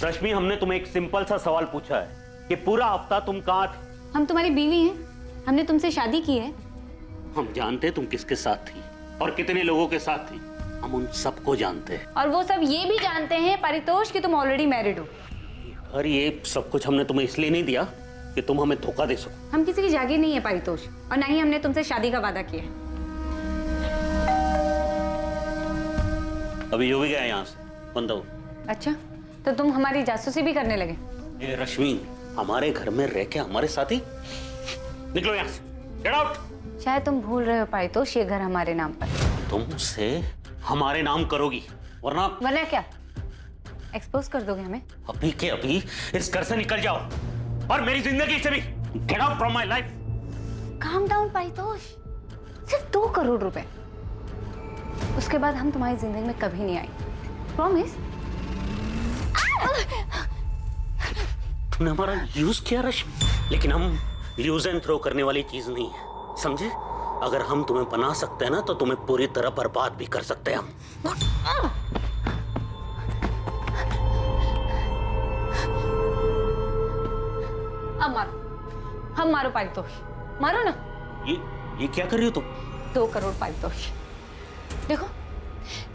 रश्मि, हमने तुम्हें एक सिंपल सा सवाल पूछा है कि पूरा हफ्ता तुम कहाँ थे? हम तुम्हारी बीवी हैं, हमने तुमसे शादी की है। हम जानते तुम किसके साथ थी और कितने लोगों के साथ थी, हम उन सबको जानते हैं। और वो सब ये भी जानते हैं परितोष कि तुम ऑलरेडी मैरिड हो। और ये सब कुछ हमने तुम्हें इसलिए नहीं दिया कि तुम हमें धोखा दे सको। हम किसी की जागीर नहीं है परितोष, और ना ही हमने तुमसे शादी का वादा किया है। अभी जो भी गया यहाँ से बंद हो। अच्छा, तो तुम हमारी जासूसी भी करने लगे? ये रश्मि, हमारे घर में रह के हमारे साथ ही निकलो यहाँ से, गेट आउट। शायद तुम भूल रहे हो परितोष, ये घर हमारे नाम पर। तुमसे हमारे नाम करोगी वरना क्या एक्सपोज कर दोगे हमें? अभी के अभी इस घर से निकल जाओ और मेरी जिंदगी से भी get out from my life. Calm down Paritosh, सिर्फ 2 करोड़ रुपए, उसके बाद हम तुम्हारी जिंदगी में कभी नहीं आएंगे, प्रॉमिस। तुमने हमारा यूज किया रश्मि, लेकिन हम यूज एंड थ्रो करने वाली चीज नहीं है, समझे? अगर हम तुम्हें बना सकते हैं ना तो तुम्हें पूरी तरह बर्बाद भी कर सकते हैं हम। अब मारो, हम मारो परितोष, मारो ना। ये क्या कर रही हो तुम? 2 करोड़ परितोष। देखो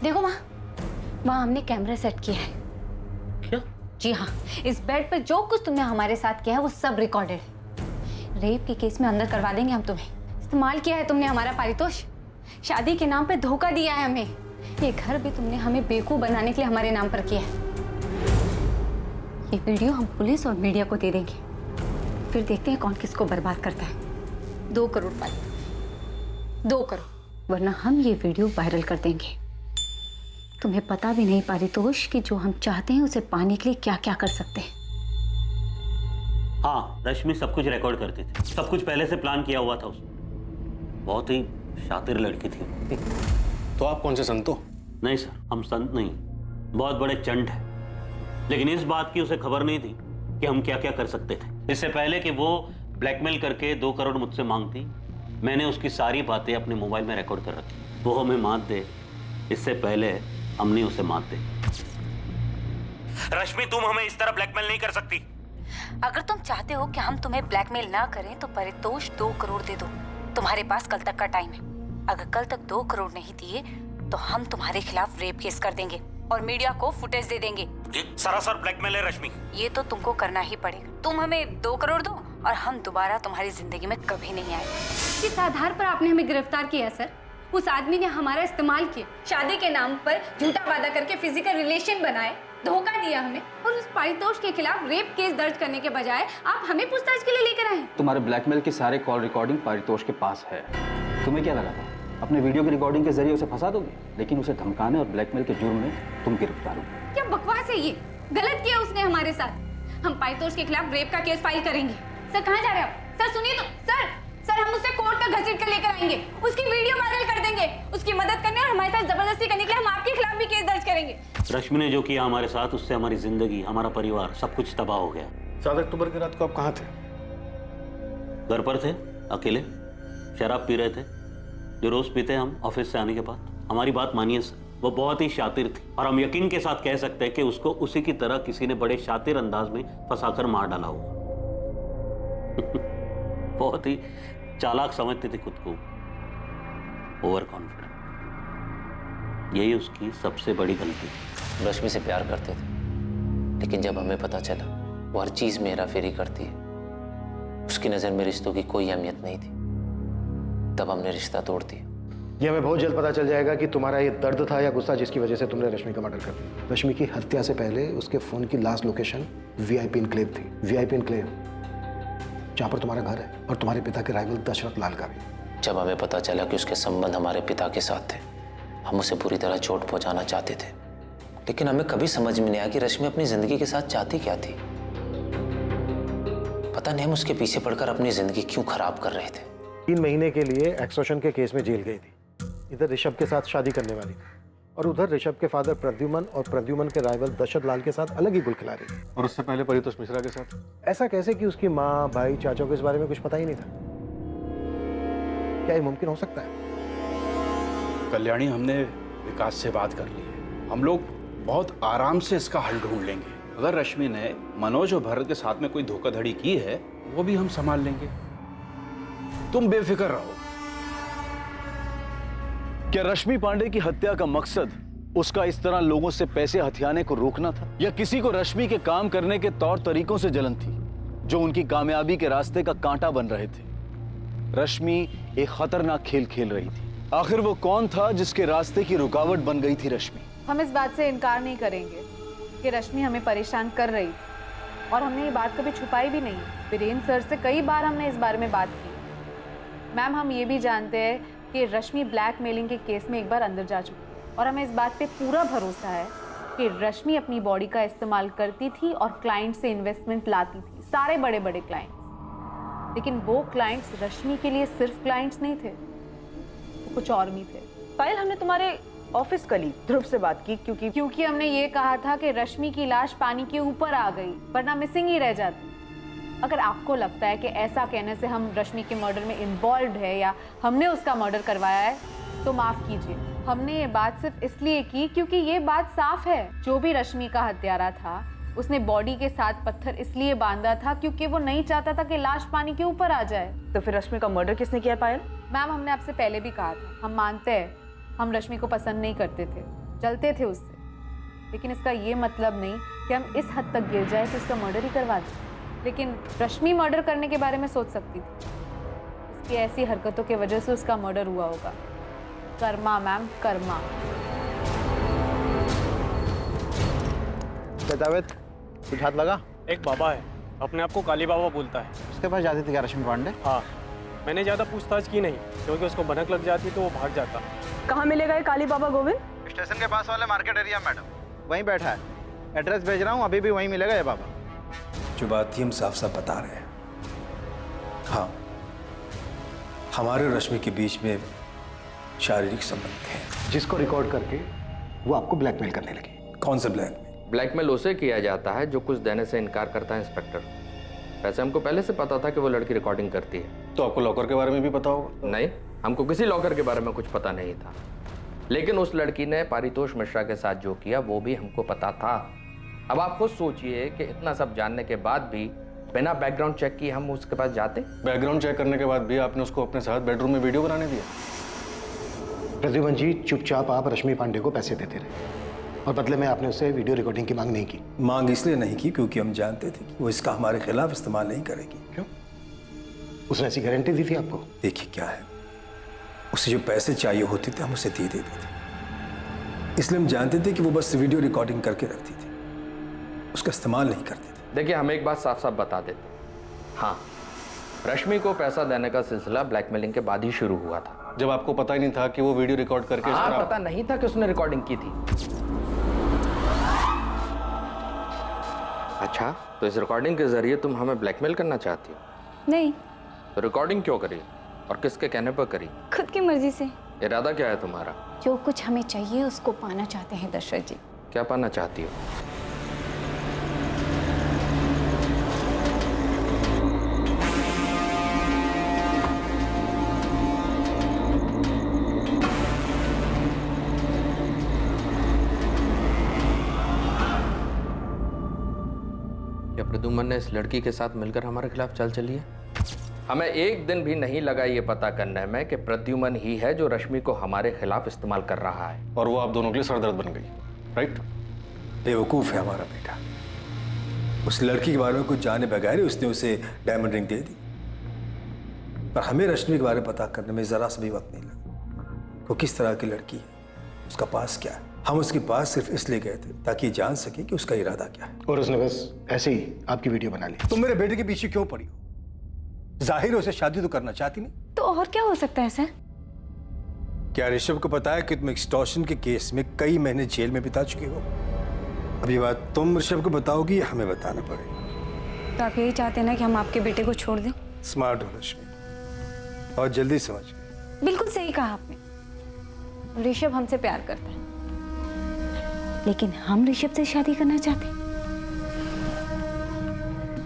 देखो वहाँ हमने कैमरा सेट किया है। क्या? जी हाँ, इस बेड पर जो कुछ तुमने हमारे साथ किया है वो सब रिकॉर्डेड है। रेप के केस में अंदर करवा देंगे हम तुम्हें। इस्तेमाल किया है तुमने हमारा परितोष, शादी के नाम पे धोखा दिया है हमें। ये घर भी तुमने हमें बेवकूफ बनाने के लिए हमारे नाम पर किया है। ये वीडियो हम पुलिस और मीडिया को दे देंगे, फिर देखते हैं कौन किसको बर्बाद करता है। 2 करोड़ परितोष, 2 करोड़, वरना हम ये वीडियो वायरल कर देंगे। तुम्हें पता भी नहीं परितोष कि जो हम चाहते हैं उसे पाने के लिए क्या क्या कर सकते हैं। हाँ, रश्मि सब कुछ रिकॉर्ड करती थी, सब कुछ पहले से प्लान किया हुआ था उसने। बहुत ही शातिर लड़की थी। तो आप कौन से संत हो? नहीं सर, हम संत नहीं, बहुत बड़े चंट हैं। लेकिन इस बात की उसे खबर नहीं थी कि हम क्या क्या कर सकते थे। इससे पहले कि वो ब्लैकमेल करके 2 करोड़ मुझसे मांगती, मैंने उसकी सारी बातें अपने मोबाइल में रिकॉर्ड कर रखी। वो हमें मात दे इससे पहले हमने उसे मात दे। रश्मि, तुम हमें इस तरह ब्लैकमेल नहीं कर सकती। अगर तुम चाहते हो कि हम तुम्हें ब्लैकमेल ना करें तो परितोष 2 करोड़ दे दो। तुम्हारे पास कल तक का टाइम है। अगर कल तक 2 करोड़ नहीं दिए तो हम तुम्हारे खिलाफ रेप केस कर देंगे और मीडिया को फुटेज दे देंगे। ये सरासर ब्लैकमेल है रश्मि। ये तो तुमको करना ही पड़ेगा। तुम हमें 2 करोड़ दो और हम दोबारा तुम्हारी जिंदगी में कभी नहीं आएंगे। किस आधार पर आपने हमें गिरफ्तार किया सर? उस आदमी ने हमारा इस्तेमाल किया, शादी के नाम पर झूठा वादा करके फिजिकल रिलेशन बनाए, धोखा दिया हमें, और उस परितोष के खिलाफ रेप केस दर्ज करने के बजाय आप हमें पूछताछ के लिए लेकर आए। तुम्हारे ब्लैकमेल के सारे कॉल रिकॉर्डिंग परितोष के पास है। तुम्हें क्या लगा था अपने वीडियो की रिकॉर्डिंग के जरिए उसे फंसा दोगे, लेकिन उसे धमकाने और ब्लैकमेल के जुर्म में तुम गिरफ्तार हो। क्या बकवास है ये? गलत किया उसने हमारे साथ। हम परितोष के खिलाफ रेप का केस फाइल करेंगे। सर कहाँ जा रहे हो आप? सर सुनिए तो, सर हम उसे कोर्ट तक घसीट कर लेकर आएंगे, उसकी वीडियो वायरल कर देंगे, उसकी मदद करने और हमारे साथ जबरदस्ती करने के लिए हम आपके खिलाफ भी केस दर्ज करेंगे। रश्मि ने जो किया हमारे साथ, उससे हमारी जिंदगी, हमारा परिवार, सब कुछ तबाह हो गया। 7 अक्टूबर की रात को आप कहाँ थे? घर पर थे, अकेले, शराब पी रहे थे, जो रोज पीते हम ऑफिस से आने के बाद। हमारी बात मानिए सर, वो बहुत ही शातिर थी और हम यकीन के साथ कह सकते हैं कि उसको उसी की तरह किसी ने बड़े शातिर अंदाज में फंसाकर मार डाला होगा। बहुत ही चालाक समझती थी खुद को, ओवर कॉन्फिडेंट। यही उसकी सबसे बड़ी गलती थी। रश्मि से प्यार करते थे, लेकिन जब हमें पता चला वो हर चीज में हेरा फेरी करती है, उसकी नजर में रिश्तों की कोई अहमियत नहीं थी, तब हमने रिश्ता तोड़ दिया। ये हमें बहुत जल्द पता चल जाएगा कि तुम्हारा ये दर्द था या गुस्सा जिसकी वजह से तुमने रश्मि का मर्डर कर दिया। रश्मि की हत्या से पहले उसके फोन की लास्ट लोकेशन VIP एन्क्लेव थी। VIP एन्क्लेव, जहाँ पर तुम्हारा घर है और तुम्हारे पिता के राइवल दशरथ लाल का भी। जब हमें पता चला कि उसके संबंध हमारे पिता के साथ थे, हम उसे बुरी तरह चोट पहुंचाना चाहते थे, लेकिन हमें कभी समझ में नहीं आया कि रश्मि अपनी जिंदगी के साथ चाहती क्या थी। पता नहीं हम उसके पीछे पड़कर अपनी जिंदगी क्यों खराब कर रहे थे। 3 महीने के लिए एक्सटॉर्शन के केस में जेल गई थी। इधर ऋषभ के साथ शादी करने वाली थी और उधर ऋषभ के फादर प्रद्युमन और प्रद्युमन के राइवल दशरथ लाल के साथ अलग ही गुल खिला रही थी। और उससे पहले परितोष मिश्रा के साथ। ऐसा कैसे कि उसकी माँ, भाई, चाचा को इस बारे में कुछ पता ही नहीं था? क्या ये मुमकिन हो सकता है? कल्याणी, हमने विकास से बात कर ली है। हम लोग बहुत आराम से इसका हल ढूंढ लेंगे। अगर रश्मि ने मनोज और भरत के साथ में कोई धोखाधड़ी की है, वो भी हम संभाल लेंगे। तुम बेफिक्र रहो। क्या रश्मि पांडे की हत्या का मकसद उसका इस तरह लोगों से पैसे हथियाने को रोकना था, या किसी को रश्मि के काम करने के तौर तरीकों से जलन थी जो उनकी कामयाबी के रास्ते का कांटा बन रहे थे? रश्मि एक खतरनाक खेल खेल रही थी। आखिर वो कौन था जिसके रास्ते की रुकावट बन गई थी रश्मि? हम इस बात से इनकार नहीं करेंगे कि रश्मि हमें परेशान कर रही थी, और हमने ये बात कभी छुपाई भी नहीं। वीरेंद्र सर से कई बार हमने इस बारे में बात की। मैम, हम ये भी जानते हैं कि रश्मि ब्लैकमेलिंग के केस में एक बार अंदर जा चुकी है, और हमें इस बात पे पूरा भरोसा है कि रश्मि अपनी बॉडी का इस्तेमाल करती थी और क्लाइंट से इन्वेस्टमेंट लाती थी, सारे बड़े बड़े क्लाइंट्स। लेकिन वो क्लाइंट्स रश्मि के लिए सिर्फ क्लाइंट्स नहीं थे, वो कुछ और भी थे। पायल, हमने तुम्हारे ऑफिस कलीग ध्रुव से बात की क्योंकि हमने ये कहा था कि रश्मि की लाश पानी के ऊपर आ गई, वरना मिसिंग ही रह जाती। अगर आपको लगता है कि ऐसा कहने से हम रश्मि के मर्डर में इन्वॉल्व है या हमने उसका मर्डर करवाया है, तो माफ कीजिए। हमने ये बात सिर्फ इसलिए की क्योंकि ये बात साफ है, जो भी रश्मि का हत्यारा था उसने बॉडी के साथ पत्थर इसलिए बांधा था क्योंकि वो नहीं चाहता था कि लाश पानी के ऊपर आ जाए। तो फिर रश्मि का मर्डर किसने किया पायल? मैम, हमने आपसे पहले भी कहा था, हम मानते हैं हम रश्मि को पसंद नहीं करते थे, जलते थे उससे, लेकिन इसका ये मतलब नहीं कि हम इस हद तक गिर जाए कि उसका मर्डर ही करवा दें। लेकिन रश्मि मर्डर करने के बारे में सोच सकती थी, उसकी ऐसी हरकतों की वजह से उसका मर्डर हुआ होगा। कर्मा मैम, कर्मा। जावेद, कुछ हाथ लगा? एक बाबा है, अपने आप को काली बाबा बोलता है। उसके पास जाती थी क्या रश्मि पांडे? हाँ, मैंने ज़्यादा पूछताछ की नहीं, क्योंकि उसको भनक लग जाती तो वो भाग जाता। कहाँ मिलेगा ये काली बाबा गोविंद? स्टेशन के पास वाले मार्केट एरिया मैडम, वहीं बैठा है। एड्रेस भेज रहा हूँ, अभी भी वहीं मिलेगा ये बाबा। जो बात थी हम साफ साफ बता रहे हैं। हाँ, हमारे और रश्मि के बीच में शारीरिक संबंध है, जिसको रिकॉर्ड करके वो आपको ब्लैकमेल करने लगी। कौन सा ब्लैकमेल? ब्लैकमेल उसे किया जाता है जो कुछ देने से इनकार करता है इंस्पेक्टर। वैसे हमको पहले से पता था कि वो लड़की रिकॉर्डिंग करती है। तो आपको लॉकर के बारे में भी पता होगा? नहीं, हमको किसी लॉकर के बारे में कुछ पता नहीं था, लेकिन उस लड़की ने पारितोष मिश्रा के साथ जो किया वो भी हमको पता था। अब आप खुद सोचिए कि इतना सब जानने के बाद भी बिना बैकग्राउंड चेक किए हम उसके पास जाते। बैकग्राउंड चेक करने के बाद भी आपने उसको अपने साथ बेडरूम में वीडियो बनाने दिया? प्रद्युमन जी, चुपचाप आप रश्मि पांडे को पैसे देते रहे और बदले में आपने उससे वीडियो रिकॉर्डिंग की मांग नहीं की। मांग इसलिए नहीं की क्योंकि हम जानते थे कि वो इसका हमारे खिलाफ इस्तेमाल नहीं करेगी। क्यों? उसने ऐसी गारंटी दी थी आपको? देखिए क्या है, उसे जो पैसे चाहिए होते थे हम उसे दे देते थे, इसलिए हम जानते थे कि वो बस वीडियो रिकॉर्डिंग करके रखती थी, उसका इस्तेमाल नहीं करते थे। देखिए, हम एक बात साफ साफ बता देते, हाँ, रश्मि को पैसा देने का सिलसिला ब्लैकमेलिंग के बाद ही शुरू हुआ था। जब आपको पता ही नहीं था कि वो वीडियो रिकॉर्ड करके हाँ, पता नहीं था कि उसने रिकॉर्डिंग की थी। अच्छा, तो इस रिकॉर्डिंग के जरिए तुम हमें ब्लैकमेल करना चाहती हो? नहीं, तो रिकॉर्डिंग क्यों करी और किसके कहने पर करी? खुद की मर्जी से। इरादा क्या है तुम्हारा? जो कुछ हमें चाहिए उसको पाना चाहते हैं दशरथ जी। क्या पाना चाहती हो? क्या प्रद्युमन ने इस लड़की के साथ मिलकर हमारे खिलाफ चल चली है? हमें एक दिन भी नहीं लगा ये पता करने में कि प्रद्युमन ही है जो रश्मि को हमारे खिलाफ इस्तेमाल कर रहा है, और वो आप दोनों के लिए सरदर्द बन गई, राइट? बेवकूफ़ है हमारा बेटा। उस लड़की के बारे में कुछ जाने बगैर ही उसने उसे डायमंड रिंग दे दी, पर हमें रश्मि के बारे में पता करने में ज़रा सा भी वक्त नहीं लगा। वो किस तरह की लड़की है, उसका पास क्या है। हम उसके पास सिर्फ इसलिए गए थे ताकि जान सके कि उसका इरादा क्या है। और उसने बस ऐसे ही आपकी वीडियो बना ली। तुम मेरे बेटे के पीछे क्यों पड़ी हो? जाहिर है उसे शादी तो करना चाहती नहीं। तो और क्या हो सकता है सर? क्या ऋषभ को पता है कि तुम एक्सटॉर्शन के केस में कई महीने जेल में बिता चुके हो? अब ये बात तुम ऋषभ को बताओगी या हमें बताना पड़ेगा? तो आप यही चाहते हैं ना कि हम आपके बेटे को छोड़ दें? स्मार्ट हो रश्मि, और जल्दी समझ गए। बिल्कुल सही कहा आपने। ऋषभ हमसे प्यार करता है, लेकिन हम ऋषभ से शादी करना चाहते हैं।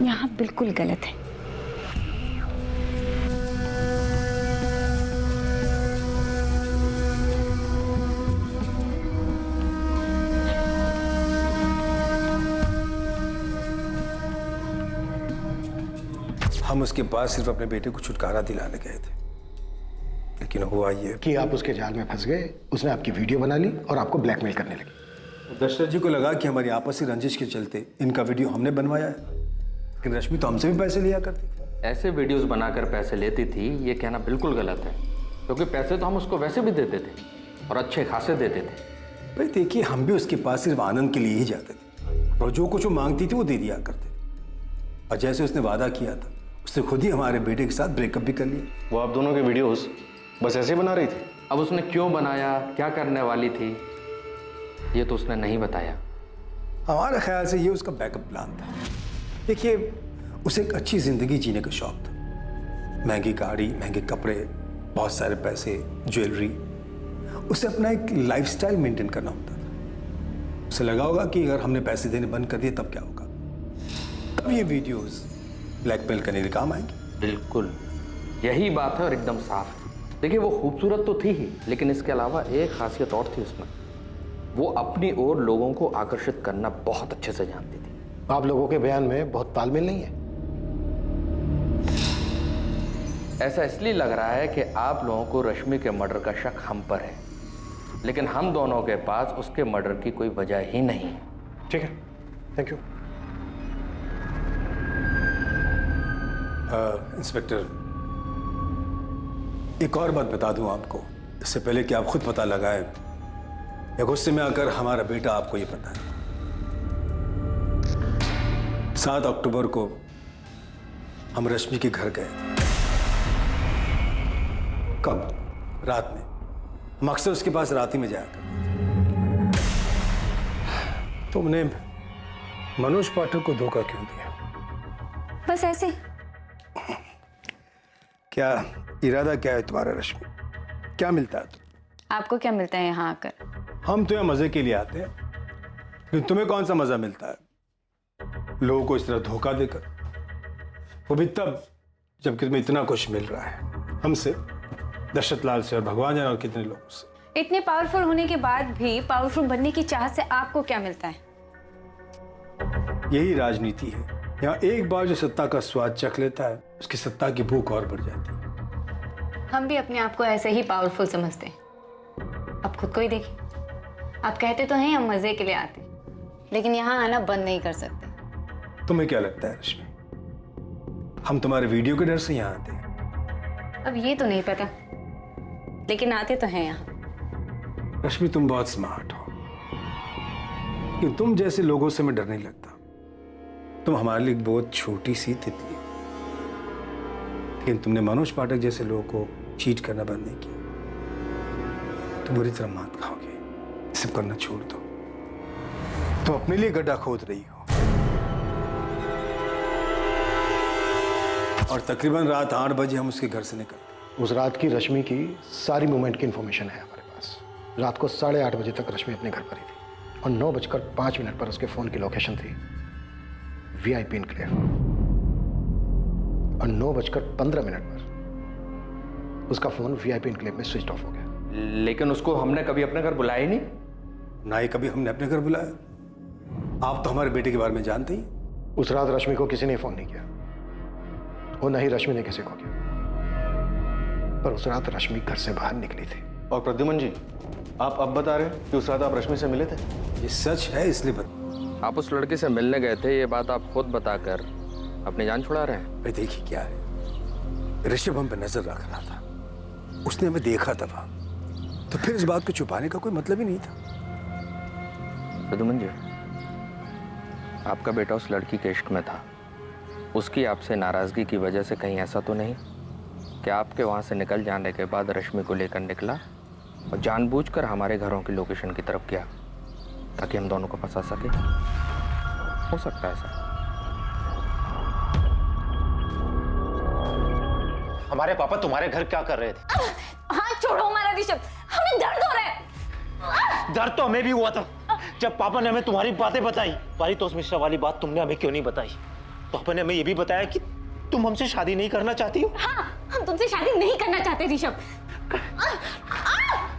यहाँ बिल्कुल गलत है। हम उसके पास सिर्फ अपने बेटे को छुटकारा दिलाने गए थे, लेकिन हुआ ये कि आप उसके जाल में फंस गए, उसने आपकी वीडियो बना ली और आपको ब्लैकमेल करने लगी। दशरथ जी को लगा कि हमारी आपसी रंजिश के चलते इनका वीडियो हमने बनवाया है, लेकिन रश्मि तो हमसे भी पैसे लिया करती थी। ऐसे वीडियोस बनाकर पैसे लेती थी, ये कहना बिल्कुल गलत है, क्योंकि पैसे तो हम उसको वैसे भी देते थे और अच्छे खासे देते थे। भाई देखिए, हम भी उसके पास सिर्फ आनंद के लिए ही जाते थे और जो कुछ वो मांगती थी वो दे दिया करते थे। और जैसे उसने वादा किया था, उसने खुद ही हमारे बेटे के साथ ब्रेकअप भी कर लिया। वो आप दोनों के वीडियोस बस ऐसे ही बना रही थी? अब उसने क्यों बनाया, क्या करने वाली थी, ये तो उसने नहीं बताया। हमारे ख्याल से ये उसका बैकअप प्लान था। देखिए, उसे एक अच्छी जिंदगी जीने का शौक था। महंगी गाड़ी, महंगे कपड़े, बहुत सारे पैसे, ज्वेलरी, उसे अपना एक लाइफस्टाइल मेंटेन करना होता था। उसे लगा होगा कि अगर हमने पैसे देने बंद कर दिए तब क्या होगा, तब ये वीडियोस ब्लैकमेल करने के काम आएंगे। बिल्कुल यही बात है और एकदम साफ। देखिए, वो खूबसूरत तो थी ही, लेकिन इसके अलावा एक खासियत और थी उसमें, वो अपनी ओर लोगों को आकर्षित करना बहुत अच्छे से जानती थी। आप लोगों के बयान में बहुत तालमेल नहीं है। ऐसा इसलिए लग रहा है कि आप लोगों को रश्मि के मर्डर का शक हम पर है, लेकिन हम दोनों के पास उसके मर्डर की कोई वजह ही नहीं है। ठीक है, थैंक यू। इंस्पेक्टर, एक और बात बता दूं आपको, इससे पहले कि आप खुद पता लगाएं या गुस्से में आकर हमारा बेटा आपको ये पता है। 7 अक्टूबर को हम रश्मि के घर गए थे। कब? रात में। हम अक्सर उसके पास रात ही में जाया करते थे। तुमने मनोज पाठक को धोखा क्यों दिया? बस ऐसे। क्या इरादा क्या है तुम्हारा रश्मि? क्या मिलता है? आपको क्या मिलता है यहाँ आकर? हम तो यहाँ मजे के लिए आते हैं, लेकिन तुम्हें कौन सा मजा मिलता है लोगों को इस तरह धोखा देकर, वो भी तब जबकि तुम्हें इतना कुछ मिल रहा है हमसे, दशरथ लाल से और भगवान जाने और कितने लोगों से। इतने पावरफुल होने के बाद भी पावरफुल बनने की चाहत से आपको क्या मिलता है? यही राजनीति है। यहाँ एक बार जो सत्ता का स्वाद चख लेता है, उसकी सत्ता की भूख और बढ़ जाती है। हम भी अपने आप को ऐसे ही पावरफुल समझते हैं। अब खुद को ही देखिए, आप कहते तो हैं हम मजे के लिए आते, लेकिन यहाँ आना बंद नहीं कर सकते। तुम्हें क्या लगता है रश्मि, हम तुम्हारे वीडियो के डर से यहाँ आते हैं? अब ये तो नहीं पता, लेकिन आते तो हैं यहाँ। रश्मि, तुम बहुत स्मार्ट हो, कि तुम जैसे लोगों से मैं डर नहीं लगता। तुम हमारे लिए बहुत छोटी सी तितली हो, लेकिन तुमने मनोज पाठक जैसे लोगों को चीट करना बंद नहीं किया। तुम बुरी तरह मात खाओगे, सब करना छोड़ दो। तुम अपने लिए गड्ढा खोद रही हो, और तकरीबन रात 8 बजे हम उसके घर से निकल। उस रात की रश्मि की सारी मूवमेंट की इंफॉर्मेशन है हमारे पास। रात को 8:30 बजे तक रश्मि अपने घर पर ही थी और 9:05 पर उसके फोन की लोकेशन थी VIP एन्क्लेव, और 9:15 पर उसका फोन VIP एन्क्लेव में स्विच ऑफ हो गया। लेकिन उसको हमने कभी अपने घर बुलाया ही नहीं। ना ही कभी हमने अपने घर बुलाया। आप तो हमारे बेटे के बारे में जानते ही। उस रात रश्मि को किसी ने फोन नहीं किया और न ही रश्मि ने किसी को किया, पर उस रात रश्मि घर से बाहर निकली थी। और प्रद्युमन जी, आप अब बता रहे हैं कि उस रात आप रश्मि से मिले थे? ये सच है, इसलिए आप उस लड़के से मिलने गए थे, ये बात आप खुद बताकर अपनी जान छुड़ा रहे हैं। भाई देखिए क्या है, ऋषभ हम पे नजर रख रहा था, उसने हमें देखा था वहां, तो फिर इस बात को छुपाने का कोई मतलब ही नहीं था। प्रद्युमन जी, आपका बेटा उस लड़की के इश्क में था, उसकी आपसे नाराजगी की वजह से कहीं ऐसा तो नहीं कि आपके वहां से निकल जाने के बाद रश्मि को लेकर निकला और जानबूझकर हमारे घरों की लोकेशन की तरफ गया ताकि हम दोनों को फंसा सके? हो सकता है ऐसा। हमारे पापा तुम्हारे घर क्या कर रहे थे? हाथ छोड़ो हमारा ऋषभ, हमें दर्द हो रहा है। डर तो हमें भी हुआ था जब पापा ने हमें तुम्हारी बातें बताई। पारितोष मिश्रा वाली बात तुमने हमें क्यों नहीं बताई? पापा ने हमें ये भी बताया कि तुम हमसे शादी नहीं करना चाहती हो। हाँ, हम तुमसे शादी नहीं करना चाहते ऋषभ।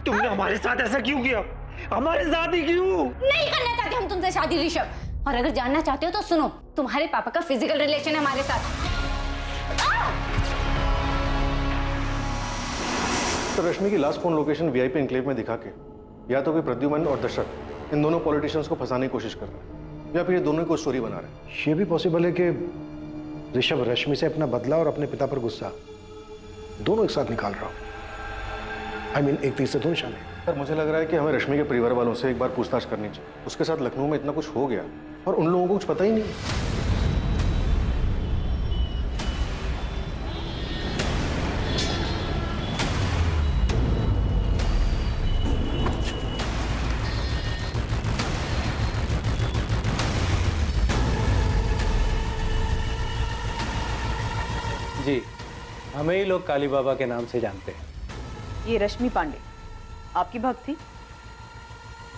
तुमने हमारे साथ ऐसा क्यों किया? हमारे साथ ही क्यों? नहीं करना चाहते हम तुमसे शादी ऋषभ, और अगर जानना चाहते हो तो सुनो, तुम्हारे पापा का फिजिकल रिलेशन है हमारे साथ। तो रश्मि की last phone location VIP enclave में दिखा के या तो कोई प्रद्युमन और दशरथ इन दोनों पॉलिटिशियंस को फंसाने की कोशिश कर रहे हैं या फिर ये दोनों को स्टोरी बना रहे हैं। ये भी पॉसिबल है कि ऋषभ रश्मि से अपना बदला और अपने पिता पर गुस्सा दोनों एक साथ निकाल रहा हूं। आई मीन एक तीर से दो निशाने। पर मुझे लग रहा है कि हमें रश्मि के परिवार वालों से एक बार पूछताछ करनी चाहिए। उसके साथ लखनऊ में इतना कुछ हो गया और उन लोगों को कुछ पता ही नहीं। जी, हमें ही लोग काली बाबा के नाम से जानते हैं। ये रश्मि पांडे आपकी भक्त थी?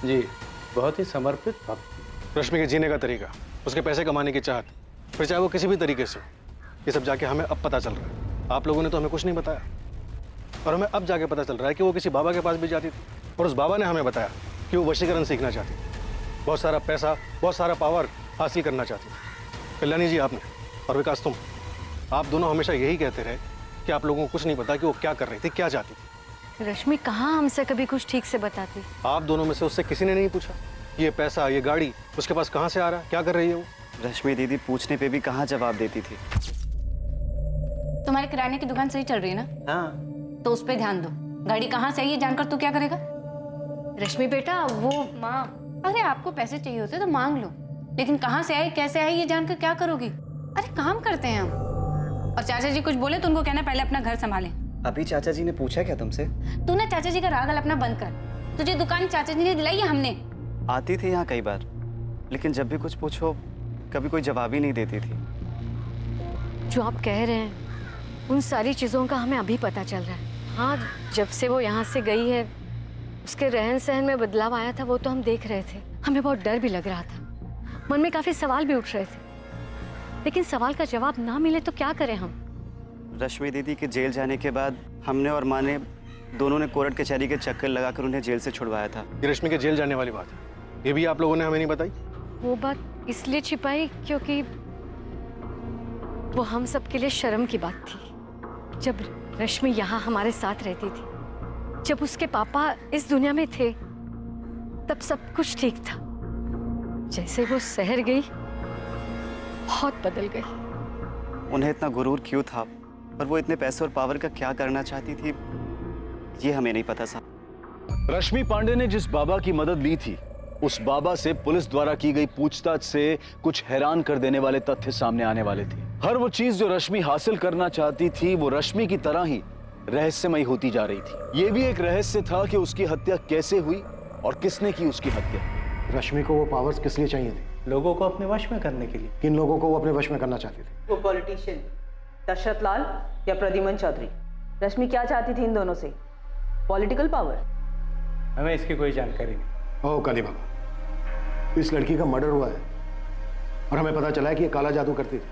जी, बहुत ही समर्पित भक्त। रश्मि के जीने का तरीका, उसके पैसे कमाने की चाहत, फिर चाहे वो किसी भी तरीके से, ये सब जाके हमें अब पता चल रहा है। आप लोगों ने तो हमें कुछ नहीं बताया और हमें अब जाके पता चल रहा है कि वो किसी बाबा के पास भी जाती थी और उस बाबा ने हमें बताया कि वो वशीकरण सीखना चाहती थी, बहुत सारा पैसा, बहुत सारा पावर हासिल करना चाहती थी। कल्याणी जी आपने और विकास तुम, आप दोनों हमेशा यही कहते रहे कि आप लोगों को कुछ नहीं पता कि वो क्या कर रही थी, क्या चाहती थी। रश्मि कहाँ हमसे कभी कुछ ठीक से बताती। आप दोनों में से उससे किसी ने नहीं पूछा ये पैसा, ये गाड़ी उसके पास कहाँ से आ रहा है, क्या कर रही है वो? रश्मि दीदी पूछने पे भी कहाँ जवाब देती थी। तुम्हारे किराने की दुकान सही चल रही है ना? हाँ। तो उस पे ध्यान दो। गाड़ी कहाँ से आई ये जानकर तू क्या करेगा? रश्मि बेटा वो माँ, अरे आपको पैसे चाहिए होते तो मांग लो, लेकिन कहाँ से आई कैसे आई ये जानकर क्या करोगी? अरे काम करते हैं हम। और चाचा जी कुछ बोले तो उनको कहना पहले अपना घर संभालें। अभी चाचा जी ने पूछा क्या तुमसे? तू ना चाचा जी का राग अपना बंद कर। तुझे दुकान चाचा जी ने दिलाई है हमने? आती थी यहाँ कई बार, लेकिन जब भी कुछ पूछो कभी कोई जवाब ही नहीं देती थी। जो आप कह रहे हैं उन सारी चीज़ों का हमें अभी पता चल रहा है। हाँ, जब से वो यहाँ से गई है उसके रहन सहन में बदलाव आया था वो तो हम देख रहे थे। हमें बहुत डर भी लग रहा था, मन में काफ़ी सवाल भी उठ रहे थे, लेकिन सवाल का जवाब ना मिले तो क्या करें हम? रश्मि दीदी के जेल जाने के बाद हमने और माँ ने दोनों ने कोर्ट कचहरी के चक्कर लगाकर उन्हें जेल से छुड़वाया था। ये रश्मि के जेल जाने वाली बात है, ये भी आप लोगों ने हमें नहीं बताई? वो बात इसलिए छिपाई क्योंकि वो हम सब के लिए शर्म की बात थी। जब रश्मि यहाँ हमारे साथ रहती थी, जब उसके पापा इस दुनिया में थे, तब सब कुछ ठीक था। जैसे वो शहर गई बहुत बदल गई। उन्हें इतना गुरूर क्यों था और वो इतने पैसे और पावर का क्या करना चाहती थी ये हमें नहीं पता साहब। रश्मि पांडे ने जिस बाबा की मदद ली थी उस बाबा से पुलिस द्वारा की गई पूछताछ से कुछ हैरान कर देने वाले तथ्य सामने आने वाले थे। हर वो चीज जो रश्मि हासिल करना चाहती थी वो रश्मि की तरह ही रहस्यमयी होती जा रही थी। ये भी एक रहस्य था कि उसकी हत्या कैसे हुई और किसने की उसकी हत्या। रश्मि को वो पावर्स किस लिए चाहिए थे? लोगों को अपने वश में करने के लिए। किन लोगों को वो अपने वश में करना चाहती थी? वो पॉलिटिशियन दशरथ लाल या प्रद्युमन चौधरी। रश्मि क्या चाहती थी इन दोनों से? Political power? हमें इसकी कोई जानकारी नहीं। ओह काली बाबा, इस लड़की का मर्डर हुआ है और हमें पता चला है कि ये काला जादू करती थी,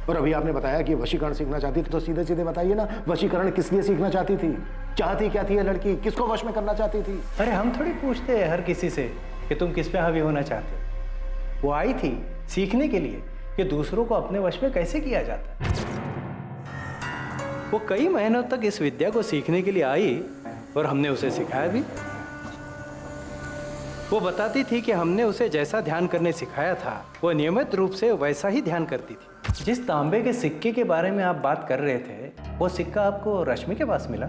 और अभी आपने बताया कि वशीकरण सीखना चाहती थी, तो सीधे सीधे बताइए ना, वशीकरण किस लिए सीखना चाहती थी? चाहती क्या थी ये लड़की? किसको वश में करना चाहती थी? अरे हम थोड़ी पूछते हैं हर किसी से कि तुम किस पे हावी होना चाहते हो। वो आई थी सीखने के लिए कि दूसरों को अपने वश में कैसे किया जाता है। वो कई महीनों तक इस विद्या को सीखने के लिए आई और हमने उसे सिखाया भी। वो बताती थी कि हमने उसे जैसा ध्यान करने सिखाया था वो नियमित रूप से वैसा ही ध्यान करती थी। जिस तांबे के सिक्के के बारे में आप बात कर रहे थे वो सिक्का आपको रश्मि के पास मिला?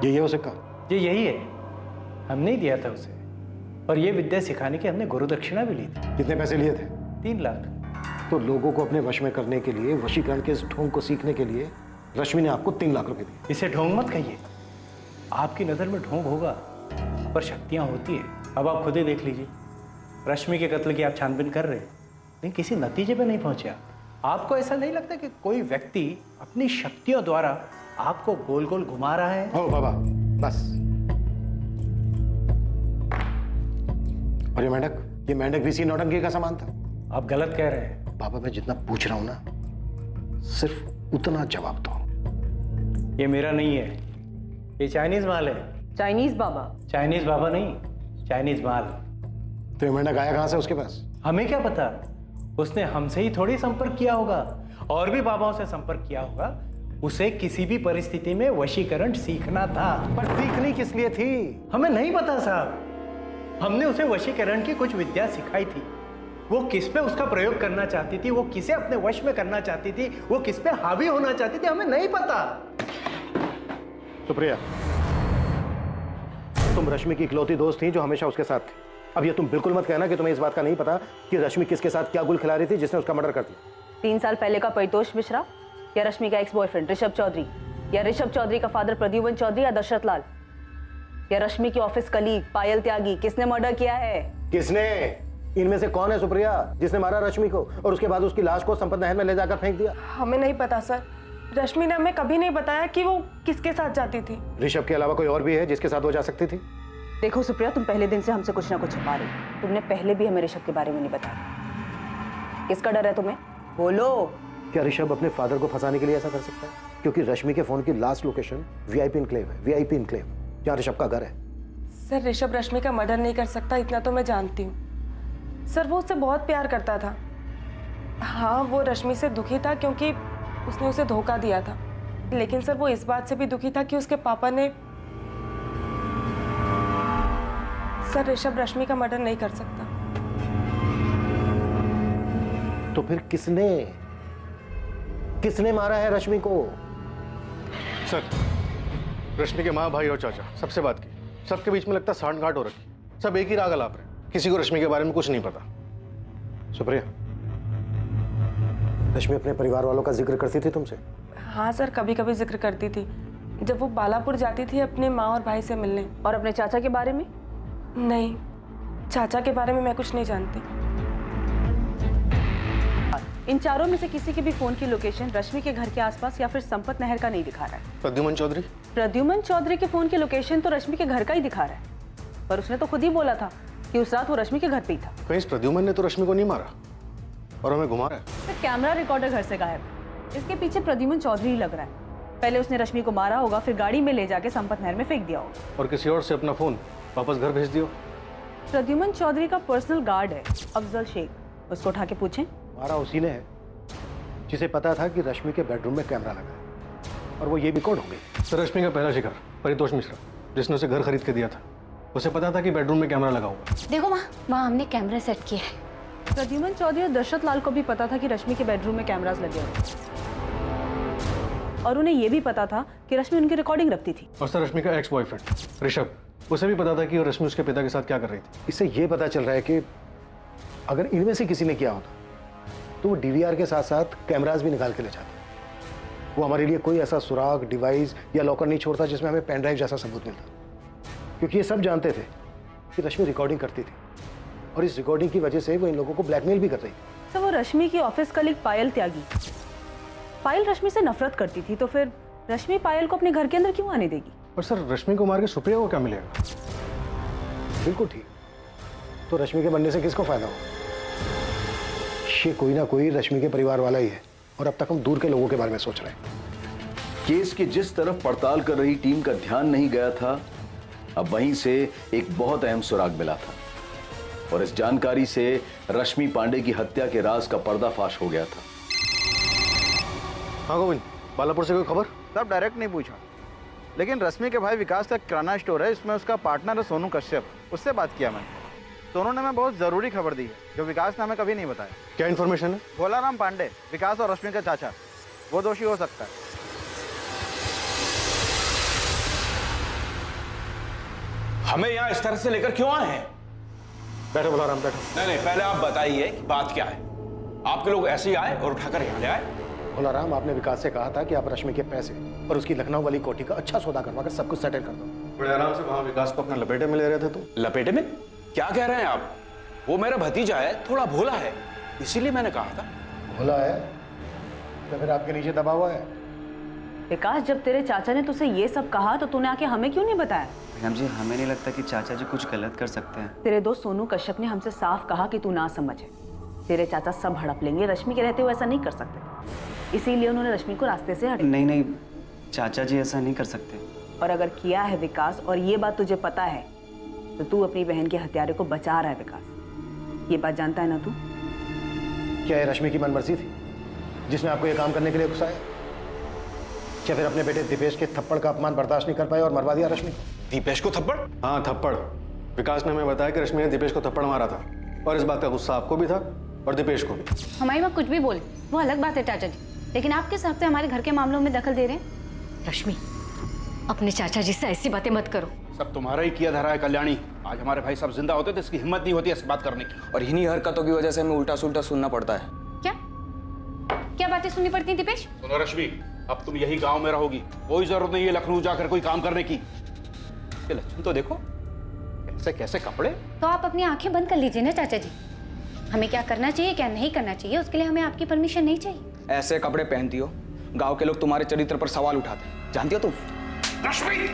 ये वो सिक्का? ये यही है, हमने ही दिया था उसे, और ये विद्या सिखाने की हमने गुरु दक्षिणा भी ली थी। कितने पैसे लिए थे? 3 लाख। तो लोगों को अपने वश में करने के लिए, वशीकरण के इस ढोंग को सीखने के लिए रश्मि ने आपको 3 लाख रुपए दिए। इसे ढोंग मत कहिए, आपकी नज़र में ढोंग होगा पर शक्तियाँ होती है। अब आप खुद ही देख लीजिए, रश्मि के कत्ल की आप छानबीन कर रहे हैं लेकिन किसी नतीजे पे नहीं पहुंचे आप। आपको ऐसा नहीं लगता कि कोई व्यक्ति अपनी शक्तियों द्वारा आपको गोल गोल घुमा रहा है? ओ बाबा बस। और ये मेंढक भी इसी नौटंकी का सामान था? आप गलत कह रहे हैं। बाबा मैं जितना पूछ रहा हूं ना सिर्फ उतना जवाब दो। ये मेरा नहीं है, ये चाइनीज माल है। चाइनीज बाबा? चाइनीज बाबा नहीं, चाइनीज माल। तो ये मेंढक आया कहां से उसके पास? हमें क्या पता, उसने हमसे ही थोड़ी संपर्क किया होगा और भी बाबाओं से संपर्क किया होगा। उसे किसी भी परिस्थिति में वशीकरण सीखना था। पर सीखनी किस लिए थी? हमें नहीं पता साहब। हमने उसे वशीकरण की कुछ विद्या सिखाई थी। वो किस पे उसका प्रयोग करना चाहती थी, वो किसे अपने वश में करना चाहती थी, वो किस पे हावी होना चाहती थी, हमें नहीं पता। सुप्रिया, तुम रश्मि की इकलौती दोस्त थी जो हमेशा उसके साथ थी। अब ये तुम बिल्कुल मत कहना कि तुम्हें इस बात का नहीं पता कि रश्मि किसके साथ क्या गुल खिला रही थी जिसने उसका मर्डर कर दिया। 3 साल पहले का परितोष मिश्रा या रश्मि का एक्स बॉयफ्रेंड ऋषभ चौधरी, या ऋषभ चौधरी का फादर प्रद्युमन चौधरी या दशरथ लाल, या रश्मि की ऑफिस कलीग पायल त्यागी, किसने मर्डर किया है? किसने? इनमें से कौन है सुप्रिया जिसने मारा रश्मि को और उसके बाद उसकी लाश को संपत नहर में ले जाकर फेंक दिया? हमें नहीं पता सर। रश्मि ने हमें कभी नहीं बताया कि वो किसके साथ जाती थी। ऋषभ के अलावा कोई और भी है जिसके साथ वो जा सकती थी? देखो सुप्रिया, तुम पहले दिन से हमसे कुछ ना कुछ छुपा रही। तुमने पहले भी हमें ऋषभ के बारे में नहीं बताया। किसका डर है तुम्हें? बोलो। क्या ऋषभ अपने फादर को फंसाने के लिए ऐसा कर सकता है? क्योंकि रश्मि के फोन की लास्ट लोकेशन वीआईपी इनक्लेव है, वीआईपी इनक्लेव, जहाँ ऋषभ का घर है। सर ऋषभ रश्मि का मर्डर नहीं कर सकता, इतना तो मैं जानती हूँ। सर वो उससे बहुत प्यार करता था। हाँ, वो रश्मि से दुखी था क्योंकि उसने उसे धोखा दिया था, लेकिन सर वो इस बात से भी दुखी था कि उसके पापा ने। सर ऋषभ रश्मि का मर्डर नहीं कर सकता। तो फिर किसने मारा है रश्मि को? सर, रश्मि के माँ, भाई और चाचा सबसे बात की, सबके बीच में लगता सांठ-गांठ हो रखी, सब एक ही राग अलाप रहे, किसी को रश्मि के बारे में कुछ नहीं पता। सुप्रिया, रश्मि अपने परिवार वालों का जिक्र करती थी तुमसे? हाँ सर, कभी कभी जिक्र करती थी जब वो बालापुर जाती थी अपने माँ और भाई से मिलने। और अपने चाचा के बारे में? नहीं, चाचा के बारे में मैं कुछ नहीं जानती। इन चारों में से किसी के भी फोन की लोकेशन रश्मि के घर के आसपास या फिर संपत नहर का नहीं दिखा रहा है। प्रद्युमन चौधरी? प्रद्युमन चौधरी के फोन की लोकेशन तो रश्मि के घर का ही दिखा रहा है, पर उसने तो खुद ही बोला था कि उस रात वो रश्मि के घर पे ही था। कहीं इस प्रद्युमन ने तो रश्मि को नहीं मारा और हमें घुमा रहा है। तो कैमरा रिकॉर्डर घर से गायब, इसके पीछे प्रद्युमन चौधरी ही लग रहा है। पहले उसने रश्मि को मारा होगा, फिर गाड़ी में ले जाके संपत नहर में फेंक दिया होगा और किसी और से अपना फोन वापस घर भेज दियो। प्रद्युमन चौधरी का पर्सनल गार्ड है अफजल शेख, उसको उठा के पूछें। मारा उसी ने है जिसे पता था कि रश्मि के बेडरूम में कैमरा लगा है, और वो ये भी कौन होंगे? सर, रश्मि का पहला शिकार परितोष मिश्रा, जिसने उसे घर खरीद के दिया था, उसे पता था कि बेडरूम में कैमरा लगा होगा। देखो माँ, वहाँ हमने कैमरा सेट किया है। प्रद्युमन चौधरी और दशरथ लाल को भी पता था कि रश्मि के बेडरूम में कैमरास लगे हुए, और उन्हें यह भी पता था कि रश्मि उनकी रिकॉर्डिंग रखती थी। और सर, रश्मि का एक्स बॉयफ्रेंड ऋषभ, उसे भी पता था कि रश्मि उसके पिता के साथ क्या कर रही थी। इससे ये पता चल रहा है कि अगर इनमें से किसी ने किया होता तो वो डीवीआर के साथ साथ कैमरास भी निकाल के ले जाता। वो हमारे लिए कोई ऐसा सुराग, डिवाइस या लॉकर नहीं छोड़ता जिसमें हमें पेन ड्राइव जैसा सबूत मिलता, क्योंकि ये सब जानते थे कि रश्मि रिकॉर्डिंग करती थी और इस रिकॉर्डिंग की वजह से वो इन लोगों को ब्लैकमेल भी कर रही थी। तो वो रश्मि की ऑफिस कलीग पायल त्यागी, पायल रश्मि से नफरत करती थी, तो फिर रश्मि पायल को अपने घर के अंदर क्यों आने देगी? और सर, रश्मि को मार के सुप्रिया को क्या मिलेगा? बिल्कुल ठीक। तो रश्मि के बनने से किसको फायदा होगा? ये कोई ना कोई रश्मि के परिवार वाला ही है, और अब तक हम दूर के लोगों के बारे में सोच रहे हैं। केस की जिस तरफ पड़ताल कर रही टीम का ध्यान नहीं गया था, अब वहीं से एक बहुत अहम सुराग मिला था, और इस जानकारी से रश्मि पांडे की हत्या के राज का पर्दाफाश हो गया था। हाँ गोविंद, बालापुर से कोई खबर? सब डायरेक्ट नहीं पूछा, लेकिन रश्मि के भाई विकास का किराना स्टोर है, इसमें उसका पार्टनर है सोनू कश्यप, उससे बात किया मैंने। सोनू ने हमें बहुत ज़रूरी खबर दी है जो विकास ने हमें कभी नहीं बताया। क्या इन्फॉर्मेशन है? भोलाराम पांडे, विकास और रश्मि का चाचा, वो दोषी हो सकता है। हमें यहाँ इस तरह से लेकर क्यों आए हैं? बैठो भोलाराम, बैठो। नहीं, पहले आप बताइए कि बात क्या है। आपके लोग ऐसे ही आए और उठाकर यहाँ ले आए? भोलाराम, आपने विकास से कहा था कि आप रश्मि के पैसे और उसकी लखनऊ वाली कोठी का अच्छा सौदा करवा कर सब कुछ सेटल कर दो। बड़े आराम से वहाँ विकास को अपने लपेटे में ले रहे थे तुम। लपेटे में? क्या कह रहे हैं आप? वो मेरा भतीजा है, थोड़ा भोला है, इसीलिए मैंने कहा था। भोला है तो फिर आपके नीचे दबा हुआ है। विकास, जब तेरे चाचा ने तुझसे ये सब कहा तो तूने आके हमें क्यों नहीं बताया? मैडम जी, हमें नहीं लगता कि चाचा जी कुछ गलत कर सकते हैं। तेरे दोस्त सोनू कश्यप ने हमसे साफ कहा कि तू ना समझे, तेरे चाचा सब हड़प लेंगे, रश्मि के रहते हुए ऐसा नहीं कर सकते, इसीलिए उन्होंने रश्मि को रास्ते से हटा। नहीं नहीं, चाचा जी ऐसा नहीं कर सकते। और अगर किया है विकास, और ये बात तुझे पता है, तो तू अपनी बहन के हत्यारे को बचा रहा है। विकास, ये बात जानता है ना तू? क्या ये रश्मि की मनमर्जी थी? जिसने आपको ये काम करने के लिए उकसाया? क्या फिर अपने बेटे दीपेश के थप्पड़ का अपमान बर्दाश्त नहीं कर पाए और मरवा दिया रश्मि को? दीपेश को थप्पड़? हाँ, थप्पड़। विकास ने हमें बताया कि रश्मि ने दीपेश को थप्पड़ मारा था और इस बात का गुस्सा आपको भी था और दीपेश को भी। हमारी माँ कुछ भी बोले वो अलग बात है चाचा जी, लेकिन आप किस हफ्ते हमारे घर के मामलों में दखल दे रहे हैं? रश्मि, अपने चाचा जी से ऐसी बातें मत करो। सब तुम्हारा ही किया धरा है कल्याणी। आज हमारे भाई सब जिंदा होते तो इसकी हिम्मत नहीं होती ऐसी बात करने की। और इन्हीं हरकतों की वजह से हमें उल्टा सुल्टा सुनना पड़ता है। क्या बातें सुननी पड़ती हैं दीपेश? सुनो रश्मि, अब तुम यही गांव में रहोगी, कोई जरूरत नहीं है लखनऊ जाकर कोई काम करने की। ये लक्षण तो देखो, कैसे कैसे कपड़े। तो आप अपनी आंखें बंद कर लीजिए ना चाचा जी। हमें क्या करना चाहिए क्या नहीं करना चाहिए उसके लिए हमें आपकी परमिशन नहीं चाहिए। ऐसे कपड़े पहनती हो, गांव के लोग तुम्हारे चरित्र पर सवाल उठाते हैं, जानती हो तुम? रश्मि,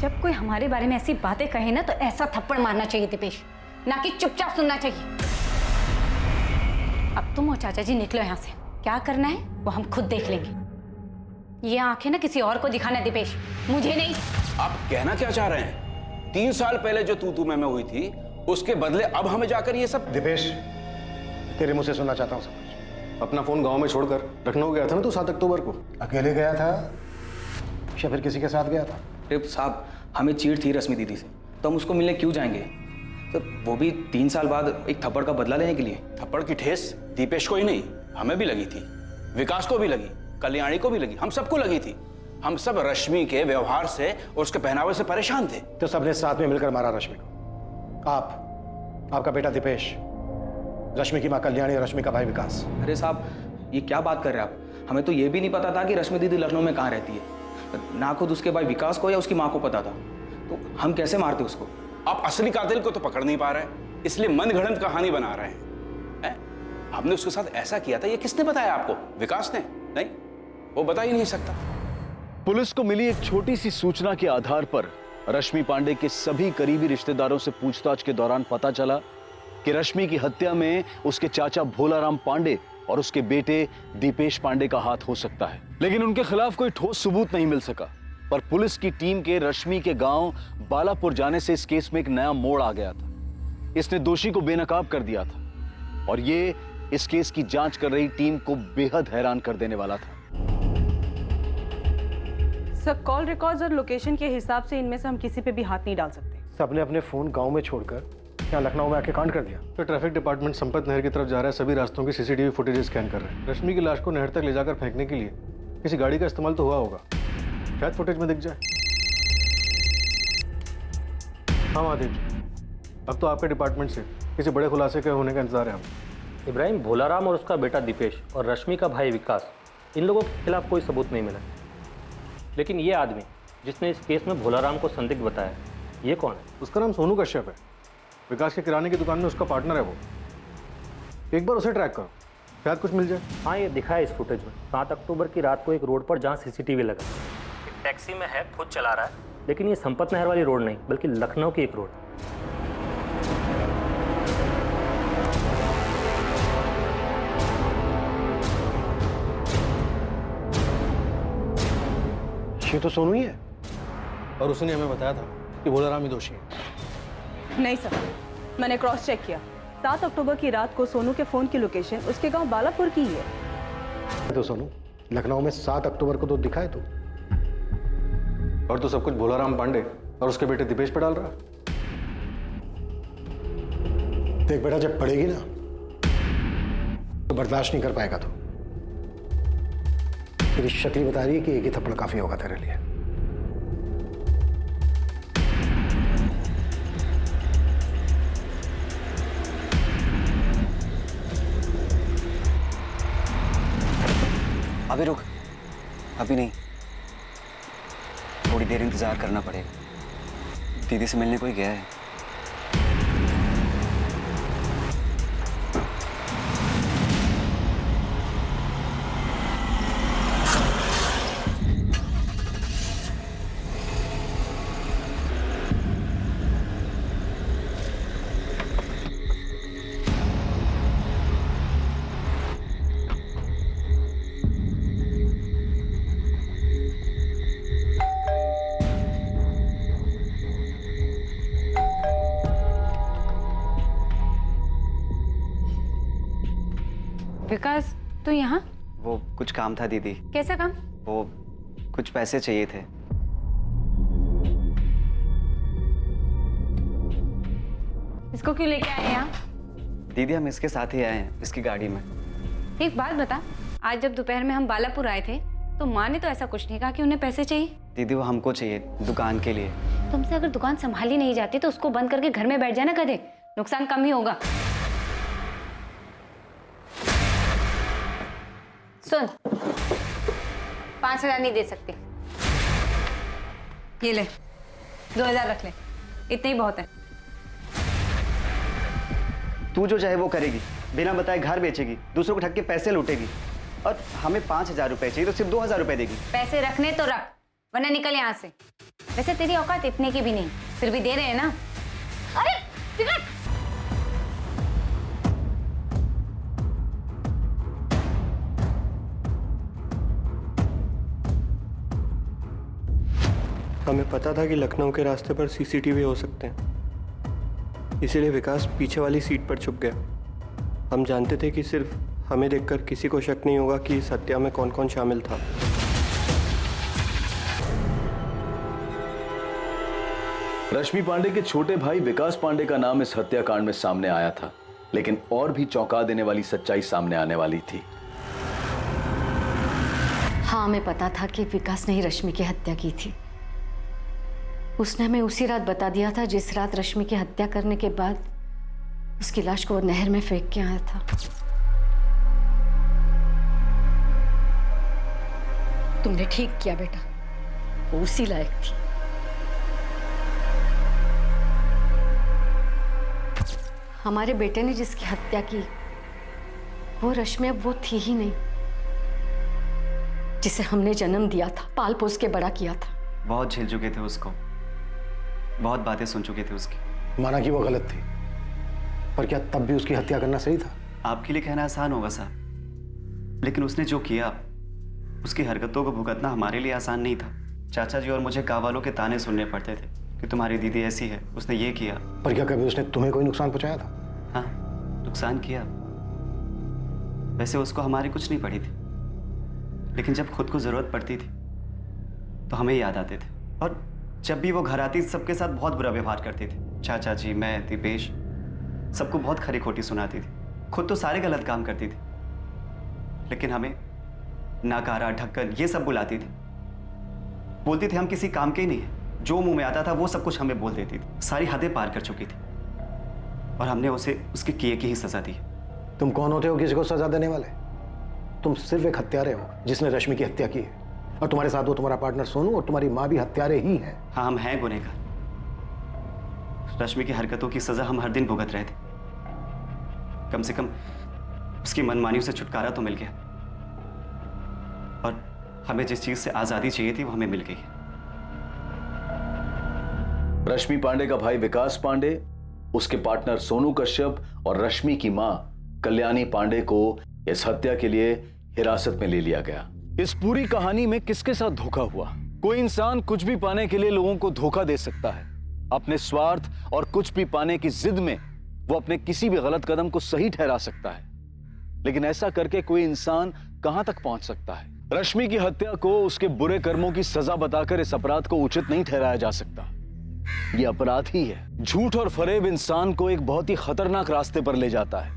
जब कोई हमारे बारे में ऐसी बातें कहे ना तो ऐसा थप्पड़ मारना चाहिए दीपेश, ना कि चुपचाप सुनना चाहिए। अब तुम और चाचा जी निकलो यहाँ से, क्या करना है वो हम खुद देख लेंगे। ये आंखें ना किसी और को दिखाना दीपेश, मुझे नहीं। आप कहना क्या चाह रहे हैं? 3 साल पहले जो तू मैं हुई थी उसके बदले अब हमें जाकर ये सब। दीपेश, तेरे मुंह से सुनना चाहता हूँ सब कुछ। अपना फोन गांव में छोड़कर लखनऊ गया था ना तू 7 अक्टूबर को? अकेले गया था या फिर किसी के साथ गया था? अरे साहब, हमें चीड़ थी रश्मि दीदी से, तो हम उसको मिलने क्यों जाएंगे? तो वो भी 3 साल बाद एक थप्पड़ का बदला लेने के लिए। थप्पड़ की ठेस दीपेश को ही नहीं, हमें भी लगी थी, विकास को भी लगी, कल्याणी को भी लगी, हम सबको लगी थी। हम सब रश्मि के व्यवहार से और उसके पहनावे से परेशान थे। तो सबने साथ में मिलकर मारा रश्मि को। आपका बेटा दीपेश, रश्मि की मां कल्याणी और रश्मि का भाई विकास। अरे साहब, ये क्या बात कर रहे हैं आप? हमें तो ये भी नहीं पता था कि रश्मि दीदी लखनऊ में कहाँ रहती है। ना खुद उसके भाई विकास को या उसकी माँ को पता था, तो हम कैसे मारते उसको? आप असली कातिल को तो पकड़ नहीं पा रहे, इसलिए मनगढ़ंत कहानी बना रहे हैं। हमने उसके साथ ऐसा किया था, ये किसने बताया आपको? विकास ने? नहीं, वो बता ही नहीं सकता। पुलिस को मिली एक छोटी सी सूचना के आधार पर रश्मि पांडे के सभी करीबी रिश्तेदारों से पूछताछ के दौरान पता चला कि रश्मि की हत्या में उसके चाचा भोलाराम पांडे और उसके बेटे दीपेश पांडे का हाथ हो सकता है, लेकिन उनके खिलाफ कोई ठोस सबूत नहीं मिल सका। पर पुलिस की टीम के रश्मि के गांव बालापुर जाने से इस केस में एक नया मोड़ आ गया था। इसने दोषी को बेनकाब कर दिया था और ये इस केस की जांच कर रही टीम को बेहद हैरान कर देने वाला था। सर, कॉल रिकॉर्ड्स और लोकेशन के हिसाब से इनमें से हम किसी पे भी हाथ नहीं डाल सकते। सबने अपने फोन गांव में छोड़कर यहाँ लखनऊ में आके कांड कर दिया। तो ट्रैफिक डिपार्टमेंट संपत नहर की तरफ जा रहा है, सभी रास्तों की सीसीटीवी फुटेज स्कैन कर रहे हैं। रश्मि की लाश को नहर तक ले जाकर फेंकने के लिए किसी गाड़ी का इस्तेमाल तो हुआ होगा, शायद फुटेज में दिख जाए। हाँ महादेव जी, अब तो आपके डिपार्टमेंट से किसी बड़े खुलासे के होने का इंतजार है हमें। इब्राहिम, भोलाराम और उसका बेटा दीपेश और रश्मि का भाई विकास, इन लोगों के खिलाफ कोई सबूत नहीं मिला, लेकिन ये आदमी जिसने इस केस में भोलाराम को संदिग्ध बताया, ये कौन है? उसका नाम सोनू कश्यप है। विकास के किराने की दुकान में उसका पार्टनर है वो। एक बार उसे ट्रैक करो, शायद कुछ मिल जाए। हाँ, ये दिखा है इस फुटेज में। 7 अक्टूबर की रात को एक रोड पर जहाँ सीसीटीवी लगा, एक टैक्सी में है, खुद चला रहा है, लेकिन ये संपत नहर वाली रोड नहीं बल्कि लखनऊ की एक रोड। ये तो सोनू ही है और उसने हमें बताया था कि भोलाराम ही दोषी है। नहीं सर, मैंने क्रॉस चेक किया। 7 अक्टूबर की रात को सोनू के फोन की लोकेशन उसके गांव बालापुर की ही है। तो सोनू लखनऊ में 7 अक्टूबर को तो दिखा है तू, और तो सब कुछ भोलाराम पांडे और उसके बेटे दीपेश पे डाल रहा। देख बेटा, जब पड़ेगी ना तो बर्दाश्त नहीं कर पाएगा। तो तेरी शक्ल बता रही है कि एक ही थप्पड़ काफी होगा तेरे लिए। अभी रुक, अभी नहीं, थोड़ी देर इंतजार करना पड़ेगा। दीदी से मिलने कोई गया है। विकास तू यहाँ? वो कुछ काम था दीदी। कैसा काम? वो कुछ पैसे चाहिए थे। इसको क्यों लेके आए यहाँ? दीदी हम इसके साथ ही आए हैं, इसकी गाड़ी में। एक बात बता, आज जब दोपहर में हम बालापुर आए थे तो माँ ने तो ऐसा कुछ नहीं कहा कि उन्हें पैसे चाहिए। दीदी वो हमको चाहिए दुकान के लिए। तुमसे अगर दुकान संभाली नहीं जाती तो उसको बंद करके घर में बैठ जाना, कदे नुकसान कम ही होगा। सुन, 5,000 नहीं दे सकती। ये ले, 2,000 रख ले, इतने ही बहुत है। तू जो चाहे वो करेगी, बिना बताए घर बेचेगी, दूसरों को ठग के पैसे लूटेगी, और हमें 5,000 रुपए चाहिए तो सिर्फ 2,000 रुपए देगी। पैसे रखने तो रख, वरना निकल यहाँ से। वैसे तेरी औकात इतने की भी नहीं, फिर भी दे रहे हैं ना। अरे विकास! हमें पता था कि लखनऊ के रास्ते पर सीसीटीवी हो सकते हैं, इसीलिए विकास पीछे वाली सीट पर छुप गया। हम जानते थे कि सिर्फ हमें देखकर किसी को शक नहीं होगा कि इस हत्या में कौन कौन शामिल था। रश्मि पांडे के छोटे भाई विकास पांडे का नाम इस हत्याकांड में सामने आया था, लेकिन और भी चौंका देने वाली सच्चाई सामने आने वाली थी। हाँ, हमें पता था कि विकास ने ही रश्मि की हत्या की थी। उसने हमें उसी रात बता दिया था जिस रात रश्मि की हत्या करने के बाद उसकी लाश को वो नहर में फेंक के आया था। तुमने ठीक किया बेटा, वो उसी लायक थी। हमारे बेटे ने जिसकी हत्या की वो रश्मि अब वो थी ही नहीं जिसे हमने जन्म दिया था, पाल पोस के बड़ा किया था। बहुत झेल चुके थे उसको, बहुत बातें सुन चुके थे उसकी। माना कि वो गलत थी, पर क्या तब भी उसकी हत्या करना सही था? आपके लिए कहना आसान होगा साहब, लेकिन उसने जो किया, उसकी हरकतों को भुगतना हमारे लिए आसान नहीं था। चाचा जी और मुझे गाँव वालों के ताने सुनने पड़ते थे कि तुम्हारी दीदी ऐसी है, उसने ये किया। पर क्या कभी उसने तुम्हें कोई नुकसान पहुंचाया था? हाँ, नुकसान किया। वैसे उसको हमारी कुछ नहीं पड़ी थी, लेकिन जब खुद को जरूरत पड़ती थी तो हमें याद आते थे, और जब भी वो घर आती सबके साथ बहुत बुरा व्यवहार करती थी। चाचा जी, मैं, दीपेश, सबको बहुत खरी खोटी सुनाती थी। खुद तो सारे गलत काम करती थी, लेकिन हमें नाकारा, ढक्कन ये सब बुलाती थी। बोलती थी हम किसी काम के ही नहीं है, जो मुंह में आता था वो सब कुछ हमें बोल देती थी। सारी हदें पार कर चुकी थी और हमने उसे उसके किए की ही सजा दी। तुम कौन होते हो किसी को सजा देने वाले? तुम सिर्फ एक हत्यारे हो जिसने रश्मि की हत्या की है, और तुम्हारे साथ वो तुम्हारा पार्टनर सोनू और तुम्हारी माँ भी हत्यारे ही हैं। हाँ, हम हैं गुनहगार। रश्मि की हरकतों की सजा हम हर दिन भुगत रहे थे। कम से कम उसकी मनमानी से छुटकारा तो मिल गया, और हमें जिस चीज से आजादी चाहिए थी वो हमें मिल गई। रश्मि पांडे का भाई विकास पांडे, उसके पार्टनर सोनू कश्यप और रश्मि की मां कल्याणी पांडे को इस हत्या के लिए हिरासत में ले लिया गया। इस पूरी कहानी में किसके साथ धोखा हुआ? कोई इंसान कुछ भी पाने के लिए लोगों को धोखा दे सकता है। अपने स्वार्थ और कुछ भी पाने की जिद में वो अपने किसी भी गलत कदम को सही ठहरा सकता है, लेकिन ऐसा करके कोई इंसान कहां तक पहुंच सकता है? रश्मि की हत्या को उसके बुरे कर्मों की सजा बताकर इस अपराध को उचित नहीं ठहराया जा सकता। यह अपराध ही है। झूठ और फरेब इंसान को एक बहुत ही खतरनाक रास्ते पर ले जाता है,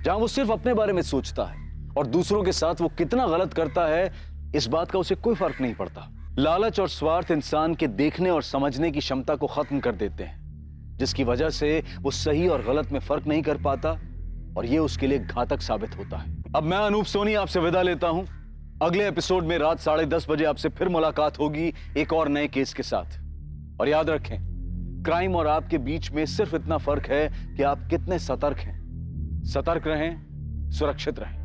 जहां वो सिर्फ अपने बारे में सोचता है और दूसरों के साथ वो कितना गलत करता है इस बात का उसे कोई फर्क नहीं पड़ता। लालच और स्वार्थ इंसान के देखने और समझने की क्षमता को खत्म कर देते हैं, जिसकी वजह से वो सही और गलत में फर्क नहीं कर पाता, और ये उसके लिए घातक साबित होता है। अब मैं अनूप सोनी आपसे विदा लेता हूं। अगले एपिसोड में रात 10:30 बजे आपसे फिर मुलाकात होगी एक और नए केस के साथ। और याद रखें, क्राइम और आपके बीच में सिर्फ इतना फर्क है कि आप कितने सतर्क हैं। सतर्क रहें, सुरक्षित रहें।